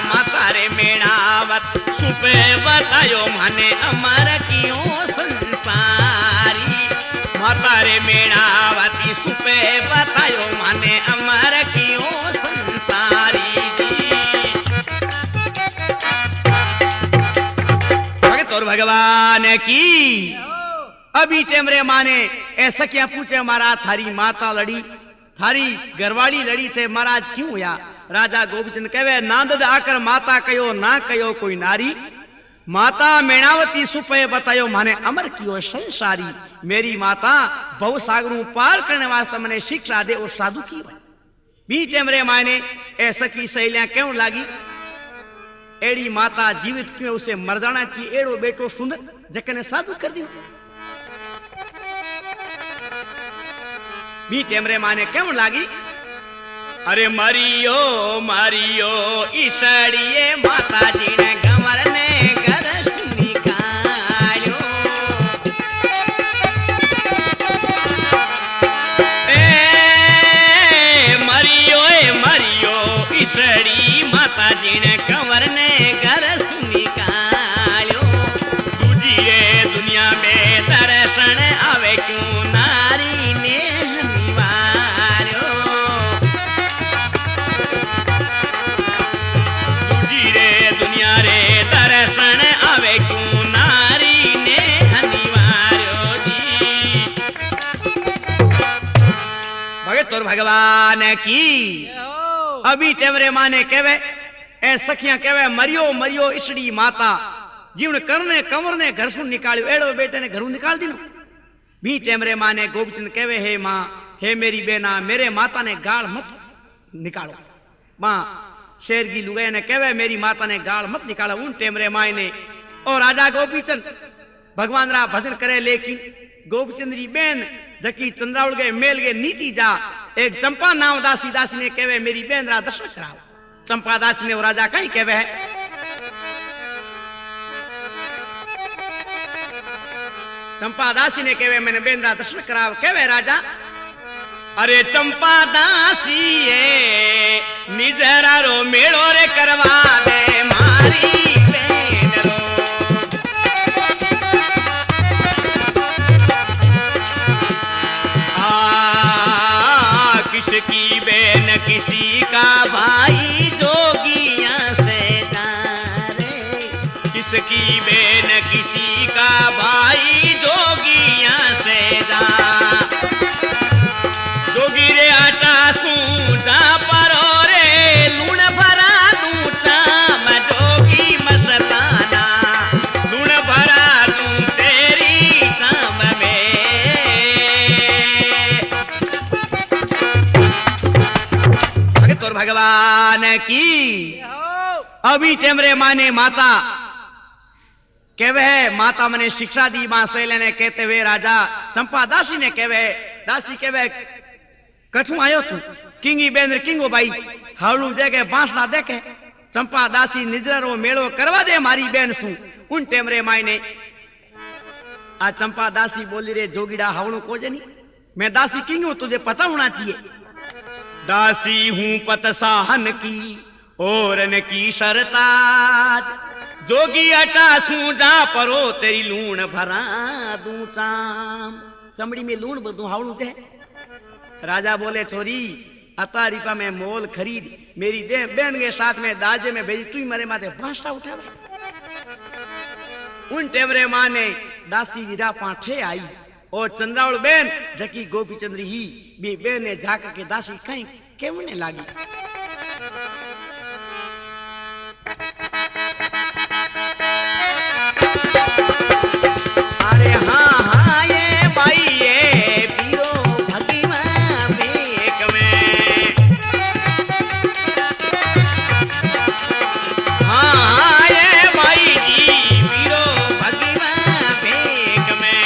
A: माता रे मेणावत सुपे बतायो माने अमर क्यों संसारी। माता रे मेणावती सुपे बतायो माने अमर क्यों संसारी जी। भगत और भगवान की अभी टेमरे माने ऐसा क्या पूछे महाराज थारी माता लड़ी थारी घरवाली लड़ी थे महाराज क्यों हुआ? राजा गोपीचंद कहवे नांदद आकर माता कयो ना कयो कोई नारी। माता मेणावती सुपे बतायो माने अमर कियो संसारी। मेरी माता बहु सागरों पार करने वास्ते मने शिक्षा दे और साधु की बी टेमरे माने ऐसा की सहेलियां क्यों लागी? एड़ी माता जीवित क्यों उसे मर जाना चाहिए। एड़ो बेटो सुंदर जकने साधु कर दियो। बी टेमरे माने क्यों लागी? अरे मारियो मारियो ईसड़िए माता जी ने गंवर ने घर सुनी कायो। मारियो ईसड़ी माता जी ने गंवर ने घर सुनी कायो। दूजी रे दुनिया में दर्शन आवे क्यों नारी ने हनिवारो। दुनिया रे दर्शन आवे क्यों नारी ने हनिवारो जी। भगत और भगवान की अभी टेमरे माने कहवे ए सखियां कहवे मरियो मरियो इसड़ी माता जीवन करने कंवर ने घर सुन निकालियो। एड़ो बेटे ने घरों निकाल दिनो। भी टेमरे माने गोपीचंद कहवे हे मां हे मेरी बेना मेरे माता ने गाल मत निकालो। मां शेर की लुगाई ने कहवे मेरी माता ने गाल मत निकाला। उन टेमरे माई ने और राजा गोपीचंद भगवान रा भजन करे लेकिन गोपीचंद री बेन जकी चंद्रावल गए मेल गए नीची जा। एक चंपा नाम दासी दासी ने कहवे मेरी बेन रा दर्शन कराओ। चंपा दासी ने राजा कहीं कहवे है चंपा दासी ने कहवे मैंने बेन रा दर्शन कराओ। कहवे राजा अरे चंपा दासी निजरा रो मेड़ो रे करवा दे मारी बेन रो। किसकी बेन किसी का भाई जोगिया से जारे। किसकी बेन किसी का भाई जोगिया से जा। जोगी रे आटा सूजा परो रे लूण भरा दूं चाम जोगी मस्ताना। लूण भरा दूं तेरी चाम में। भगत और भगवान की अभी टेमरे माने माता कहवे है माता मने शिक्षा दी। मां सहेले ने कहते हुए राजा चंपा दासी ने कहवे दासी कहवे कछु आयो तू किंगी बेन किंगो भाई हावलू जगह बांस ना देखे। चंपा दासी निजरो मेड़ो करवा दे मारी बेन सु। उन टेमरे माई ने आ चंपा दासी बोली रे जोगीड़ा हावलू को जनी मैं दासी किंगू तुझे पता होना चाहिए। दासी हूं पत साहन की और न की सरताज, जोगी अटा सू जा परो तेरी लूण भरा दूं चाम। चमड़ी में लूण बदू हावड़ू छे। राजा बोले छोरी अता रिपा में मोल खरीद, मेरी दे बहन के साथ में दाजे में भेजी, तू मरे माथे भाषा उठावे। उन टेवरे मां ने दासी रीरा पाठे आई और चंद्रावल बेन जकी गोपी चंद्री ही बी बेन ने जाकर के दासी कहीं केवने लागी। अरे हाँ हाँ ये भाई ये पीरो भगवान भेक में, हाँ हाँ ये भाई जी पीरो भगवान भेक में।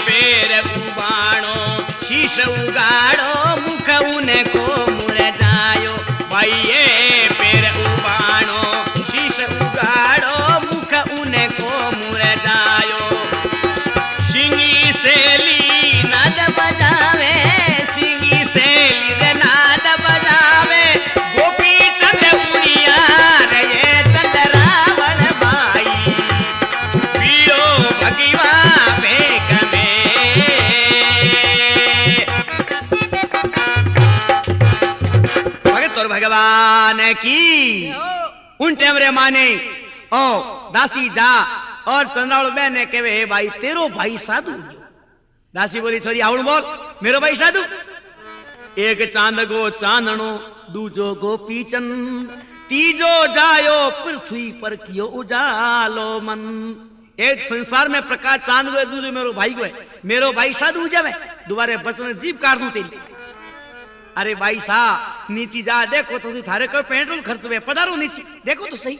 A: पैर उबाणो शीश उगाड़ो मुख उनको मुरझायो, भाई ये पैर उबाणो शीश उगाड़ो मुख उनको मुरझायो। सिंगी सेली नाद बजावे, सिंगी सेली रे नाद बजावे, गोपी चंद पुनिया रे चंद रावण भाई पीरो भगवान भेक में। भगत और भगवान की उन टेमरे माने ओ दासी जा और चंद्रावल बहन ने कहे भाई तेरो भाई साधु। दासी बोली छोरी आवड़ बोल मेरो भाई साधु। एक चांद गो चांदनो दूजो गोपी चंद, तीजो जायो पृथ्वी पर कियो उजालो मन। एक संसार में प्रकाश चांद गो दूजो मेरो भाई गो है, मेरो भाई साधु जावे दोबारे बचन जीव काट दूं तेरी। अरे भाई साहब नीची जा देखो तो थारे को पेट्रोल खर्च में पधारो नीचे देखो तो सही।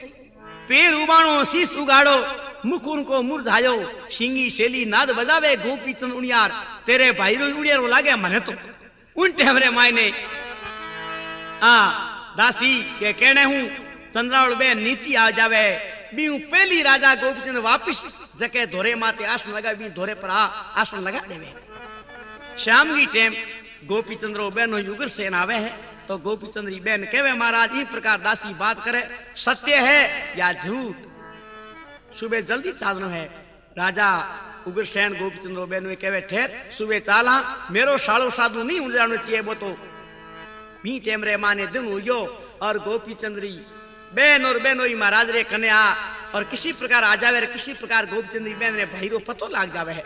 A: पैर उबाणो शीश उगाड़ो मुख उनको मुरझायो, सिंगी शेली नाद बजावे गोपी चंद उनियार, तेरे भाई रो उनियारो लागे मने तो। उन टेमरे मायने दासी के कहने हूं चंद्रावल बे नीची आ जावे बीऊ पहली राजा गोपीचंद वापिस जके धोरे माथे आसन लगा बी धोरे पर आसन लगा देवे। शाम की टेम गोपी चंद्रो बहनो युगर सेन आवे है तो गोपी चंद्री बहन कहवे महाराज इस प्रकार दासी बात करे सत्य है या झूठ। सुबह जल्दी चालनो है। राजा उग्रसेन गोपी चंद्रो बहनो कहवे ठहर सुबह चाला मेरो सालो साधु नहीं उलझानो चाहिए वो तो मी टेमरे माने दिन हुयो और गोपी चंद्री बहन और बहनो ही महाराज रे कने आ और किसी प्रकार आ जावे किसी प्रकार गोपी चंद्री बहन रे भाई रो पतो लाग जावे है।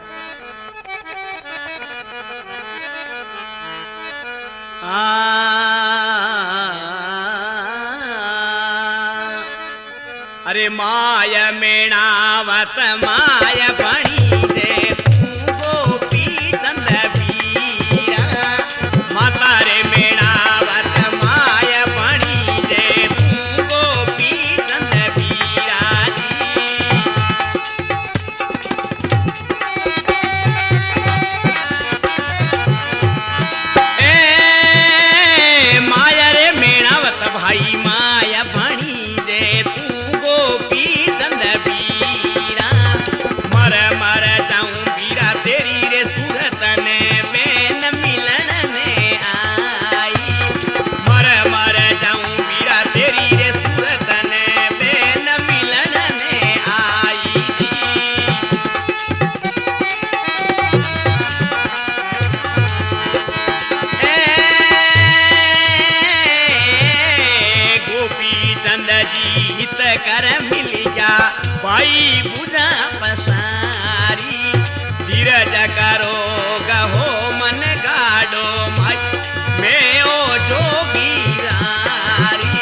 A: अरे माय मेणावत माय बणी दे गोपी चंद बीरा, माता रे मेणावत माय बणी दे गोपी चंद बीरा भाई माया बणी दे तू गोपी चंद बीरा, मर मर जाऊं बीरा तेरी रे सूरत ने बेन मिलन ने आई, मर मर जाऊं बीरा तेरी रे सूरत ने बेन मिलन ने आई। चंद जी हित कर मिल जा भाई बुझा पसारी, धीरज करो गहो मन गाड़ो माई मैं ओ जोगी रारी।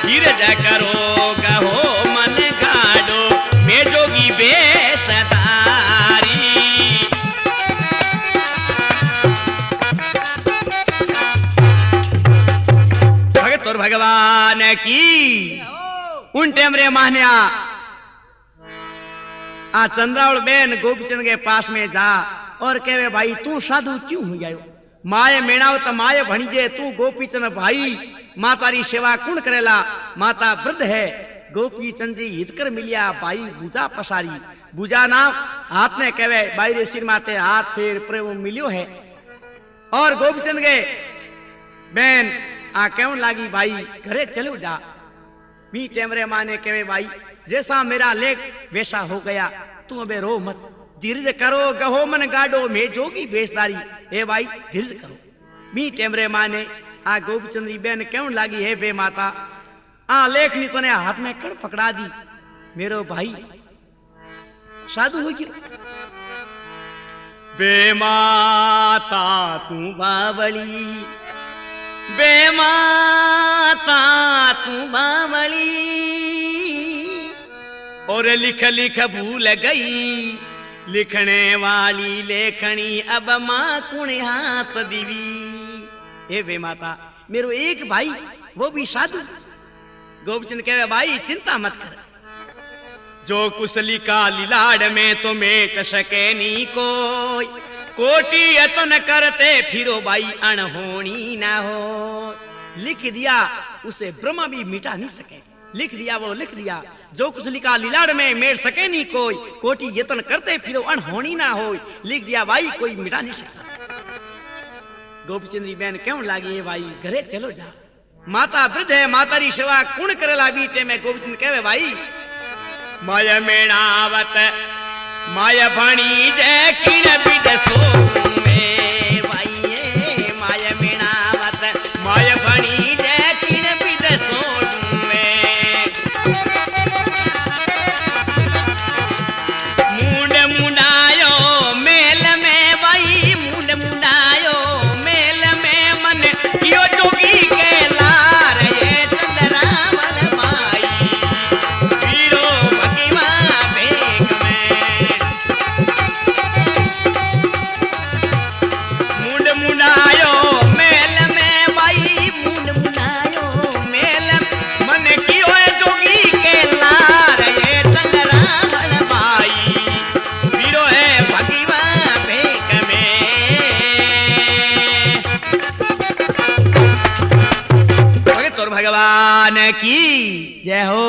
A: धीरज करो गहो बेसदारी। भगत और भगवान की उन टेमरे मान्या चंद्रावल बेन गोपीचंद के पास में जा और कहे भाई तू साधु क्यों हो गयो? माए मेणावत माए भणीजे तू गोपीचंद भाई मातारी सेवा कौन करेला? माता वृद्ध है गोपीचंद जी हितकर मिलिया भाई बुझा पसारी बुझा नाम हाथ में कहे भाई रे सिर माते हाथ फेर प्रेम मिलियो है। और गोपीचंद गए बहन आ क्यों लागी भाई घरे चलो जा। मी टेमरे माँ ने कहे भाई जैसा मेरा लेख वैसा हो गया तू अबे रो मत धीरज करो गहो मन गाडो में जोगी बेसदारी। ए भाई धीरज करो। मी टेमरे माँ ने आ गोपीचंद्री बहन क्यों लागी है बे माता आ लेख नी तने हाथ में कड़ पकड़ा दी मेरो भाई साधु हो गयो।
B: बे माता तू बावली बे माता तू बावली और लिख लिख भूल गई लिखने वाली लेखनी अब माँ कुण हाथ दीवी।
A: हे बे माता मेरो एक भाई वो भी साधु। गोपीचंद कहे भाई चिंता मत कर
B: जो कुशली का लिलाड़ में तो मेट सके नी कोई कोटि यत्न करते फिरो भाई अनहोनी ना हो।
A: लिख दिया उसे ब्रह्मा भी मिटा नहीं सके। लिख दिया वो लिख दिया जो कुछ लिखा लीलाड़ में मेर सके नहीं कोई कोटि यत्न करते फिर अनहोनी ना हो। लिख दिया भाई कोई मिटा नहीं सकता। गोपीचंद्री बहन क्यों लागी है भाई घरे चलो जा। माता वृद्ध है मातारी सेवा कौन करेला बीटे में। गोपीचंद कहे भाई
B: माया मेणावत माया भणी जय किन बिदसो में भाई माया मेणावत माया भणी जय किन बिदसो में मुंड मुंडायो मेल में भाई मुंड मुंडायो मेल में मन कियो जोगी के लार ये चंद्रावल भाई वीरो भगवा भेग में मुंड मुंडायो मेल में भाई मुंड मुंडायो मेल मन कियो जोगी के लार ये चंद्रावल भाई वीरो है भगवा भेग में।
A: भगत और भगवान की जय हो।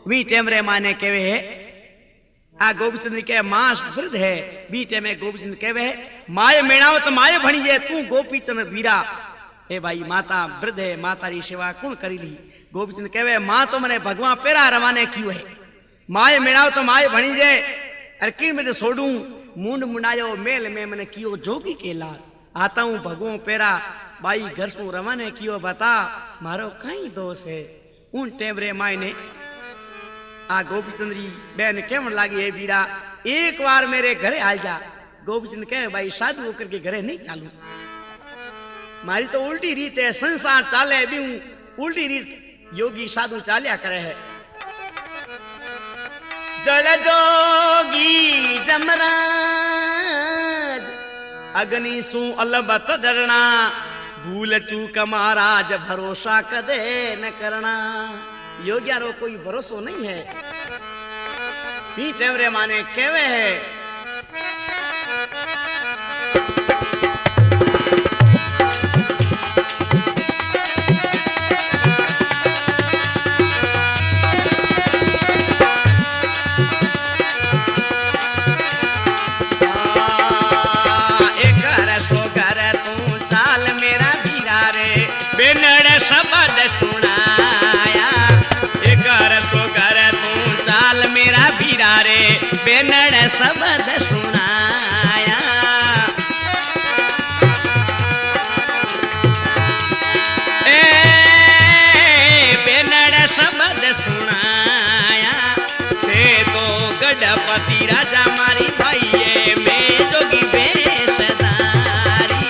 A: वी टेमरे माने केवे है आ गोपीचंद्र के मास वृद्ध है बीटे में गोपीचंद केवे है माय मेणावत माय भणी जे तू गोपीचंद वीरा। ए भाई माता वृद्ध है मातारी सेवा कौन करी ली। गोपीचंद केवे मां तो मने भगवान पेरा रवाने क्यों है माय मेणावत माय भणी जे अरे किन में सोडू मुंड मुंडायो मेल में मने कियो जोगी के लाल आता हूं भगवान पेरा भाई घर सु रवाने कियो बता मारो कई दोष है। उन टेमरे माय ने आ गोपीचंद्री बहन केम लागी है वीरा एक बार मेरे घरे आ जा। गोपीचंद कहे भाई साधु होकर के घरे नहीं चालू मारी तो उल्टी रीत है संसार चाले भी हूं उल्टी रीत योगी साधु चाल्या करे है।
B: जल जोगी जमराज
A: अग्नि सु अलबत डरना भूल चूक महाराज भरोसा कदे न करना। योग्यारो कोई भरोसो नहीं है। मी टेमरे माने केवे है
B: शब्द सुनाया घर तो घर तू चाल मेरा बीरा रे बेनड़ शब्द सुनाया। बेनड़ शब्द सुनाया ते तो गढ़पति राजा मारी भाई में जोगी बेसदारी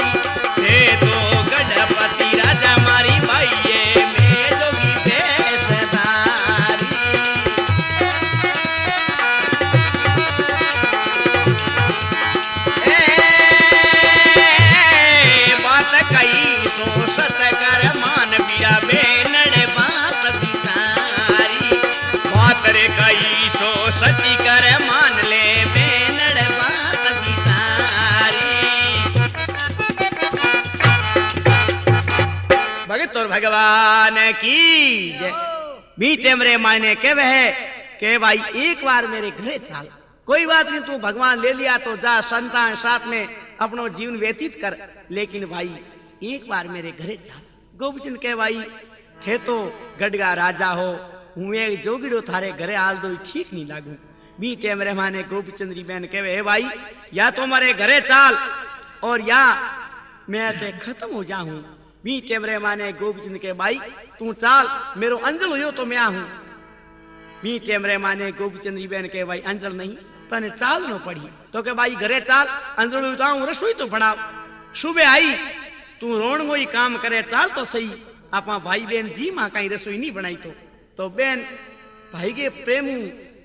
B: ते तो गढ़पति राजा मारी भाई रे कई सो सची कर मान ले बेनड़ बात की सारी।
A: भगत और भगवान की जय। मीठे मरे मायने कहवे है कि भाई एक बार मेरे घरे चाल, कोई बात नहीं, तू भगवान ले लिया तो जा संतान साथ में अपनो जीवन व्यतीत कर, लेकिन भाई एक बार मेरे घरे चाल। गोपीचंद कहे भाई थे तो गढ़गा राजा हो, हूँ एक जोगड़ो थारे घरे हाल दो ठीक नहीं लागू। बी टेम रहमाने गोपीचंद री बहन कहे हे भाई या तो हमारे घरे चाल और या मैं ते खत्म हो जाऊं। बी टेम रहमाने गोपीचंद के भाई तू चाल, मेरो अंजल हो तो मैं आहूं। बी टेम रहमाने गोपीचंद री बहन के भाई अंजल नहीं तने चाल नो पड़ी तो के भाई घरे चाल, अंजल तो आऊं, रसोई तो बनाव। सुबह आई तू रोण गो ही काम करे, चाल तो सही। आपा भाई बहन जी मां कहीं रसोई नहीं बनाई तो बहन भाई के प्रेम,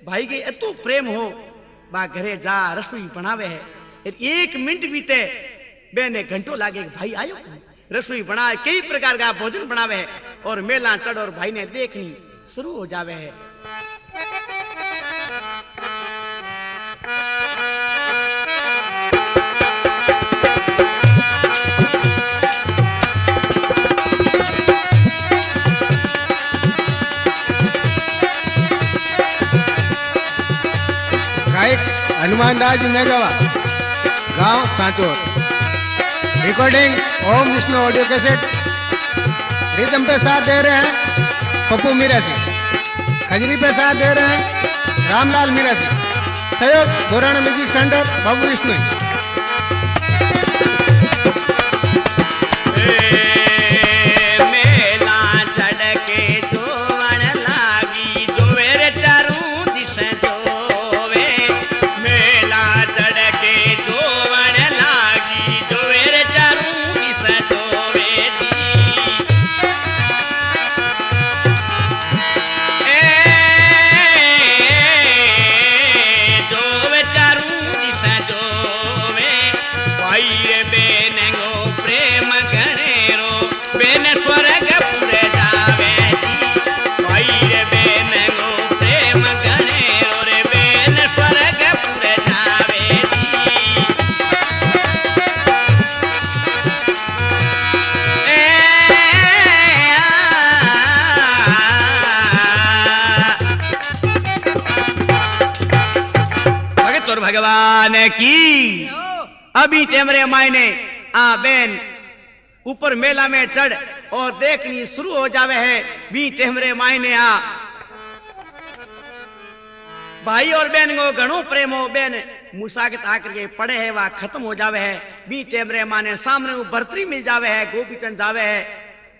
A: भाई के एतो प्रेम हो बा घरे जा रसोई बनावे है। एक मिनट बीते बहन एक घंटो लागे भाई आयो रसोई बनाए, कई प्रकार का भोजन बनावे है और मेला चढ़ और भाई ने देखनी शुरू हो जावे है।
C: हनुमान दास जी मेघवा, गांव सांचोर। रिकॉर्डिंग ओम विष्णु ऑडियो कैसेट। रिदम पे साथ दे रहे हैं पप्पू मीरासी, खजरी पे साथ दे रहे हैं रामलाल मीरासी, सहयोग गोराना म्यूजिक सेंटर बाबू विष्णु।
A: भगवान की। अभी टेमरे मायने आ बेन ऊपर मेला में चढ़ और देखनी शुरू हो जावे है। बी टेमरे मायने आ भाई और बहन को घणो प्रेम हो, बहन मुसाकत आकर के पड़े है वह खत्म हो जावे है। बी टेमरे माने सामने वो बर्तरी मिल जावे है, गोपीचंद जावे है,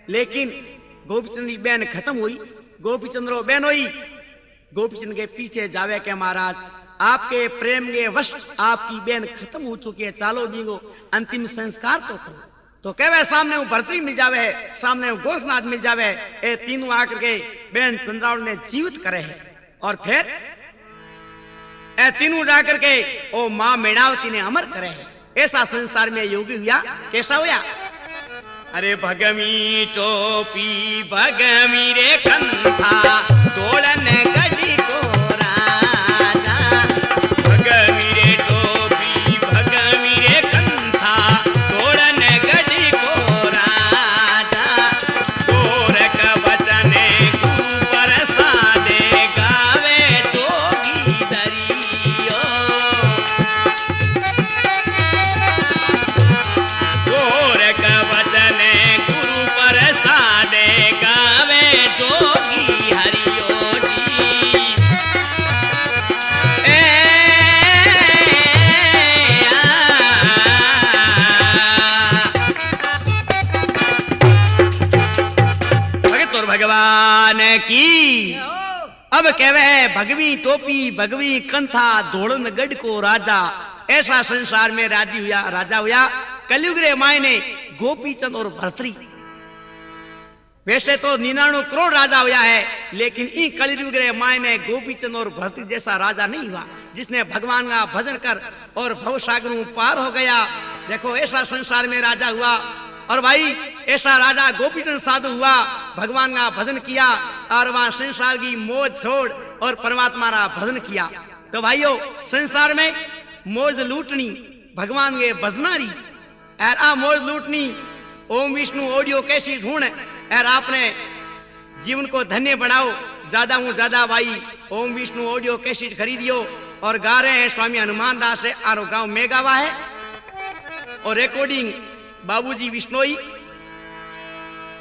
A: लेकिन गोपीचंद की बहन खत्म हुई। गोपीचंद रो बहन हुई, गोपीचंद के पीछे जावे के महाराज आपके प्रेम के वश आपकी बहन खत्म हो चुकी है, चालो दीगो अंतिम संस्कार तो करो। तो कहवे सामने वो भरतरी मिल जावे है, सामने वो गोरखनाथ मिल जावे है, ये तीनों आकर के बहन चंद्रावल ने जीवित करे है। और फिर ए तीनों जाकर के ओ मां मेणावती ने अमर करे है। ऐसा संसार में योगी हुआ, कैसा हुआ? अरे भगमी टोपी भगमी रे कंथा तोड़न गड़ी को राजा, भगमी रे टोपी भगमी रे कंथा तोड़न गड़ी को राजा, गोरख बचने गुरु प्रसादे गावे जोगी दरियो, गोरख बचने गुरु प्रसादे गावे जोगी हरियो जी। भगत और भगवान की। अब कहवे है भगवी टोपी भगवी कंथा धोड़न गढ़ को राजा, ऐसा संसार में राजी हुआ राजा हुआ कलयुग रे मायने गोपीचंद और भरतरी। वैसे तो 99 करोड़ राजा हुआ है, लेकिन इन कलयुग रे मायने गोपीचंद और भरतरी जैसा राजा नहीं हुआ जिसने भगवान का भजन कर और भव सागर पार हो गया। देखो ऐसा संसार में राजा हुआ, और भाई ऐसा राजा गोपीचंद साधु हुआ, भगवान का भजन किया और वहां संसार की मौज छोड़ और परमात्मा का भजन किया। तो भाइयों संसार में मौज लूटनी भगवान के भजनारी, आ मौज लूटनी ओम विष्णु ऑडियो कैसी ढूंढ और आपने जीवन को धन्य बनाओ। ज्यादा हूँ ज्यादा भाई ओम विष्णु ऑडियो कैसेट खरीदियो और गा रहे हैं स्वामी हनुमान दास है आरो गांव मेगावा है और रिकॉर्डिंग बाबूजी विष्णोई।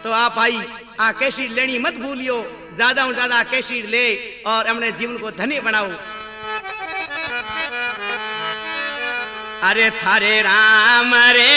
A: तो आप भाई आ कैसेट लेनी मत भूलियो, ज्यादा हूँ ज्यादा कैसेट ले और अपने जीवन को धन्य बनाओ।
B: अरे थारे राम रे